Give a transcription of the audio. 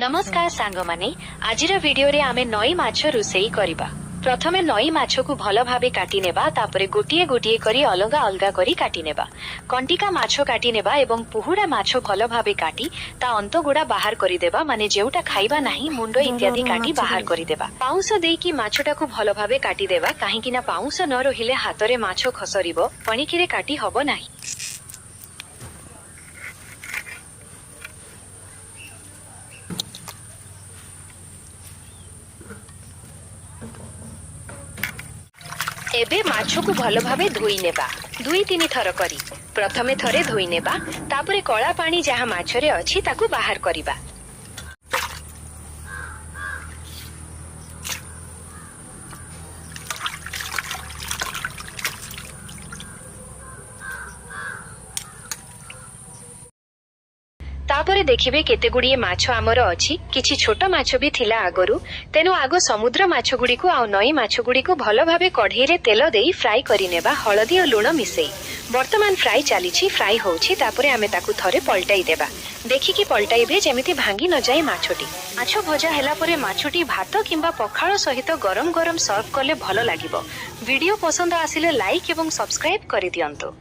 नमस्कार सांग माने आजिर वीडियो रे आमे नई माछ रुसेई करिबा। प्रथमे नई माछ को भल भाबे काटी नेबा तापरे गोटिए गोटिए करी अलगा अलगा करी काटी नेबा। कंटिका माछ काटी नेबा एवं पुहुड़ा माछ भल भाबे काटी ता अंत गुड़ा बाहर करी देबा माने जेउटा खाइबा नाही मुंड इत्यादि काटी बाहर करी देबा। पाउंस देकी माछटा को भल भाबे काटी देबा काहेकि ना पाउंस न रहिले हातरे माछ खसरिबो पणिकिरे काटी हबो नाही। एबे माछ को भल भाबे धोई नेबा। 2-3 थर करी प्रथमे थरे धोई नेबा तापरे कला पानी जहा माछरे अछि ताकू बाहर करिबा। तापरे देखिबे केते गुड़िए माछ आमर अछि। किछि छोट माछ भी थिला आगरु तेनु आगो समुद्र माछ गुडी को आ नई माछ गुडी को भल भाबे कढ़ई रे तेल देई फ्राई करि नेबा हळदी और लूण मिसेई। वर्तमान फ्राई चालीछि फ्राई होउछि तापरे आमे ताकू थरे पलटाई देबा। देखिकी पलटाइबे जेमिति भांगी न जाय माछटी। माछ भजा हेला परे माछटी भात किंबा पखाळ सहित गरम गरम सर्व कले भल लागिबो। वीडियो पसंद आसिले लाइक एवं सब्सक्राइब करि दियंतु।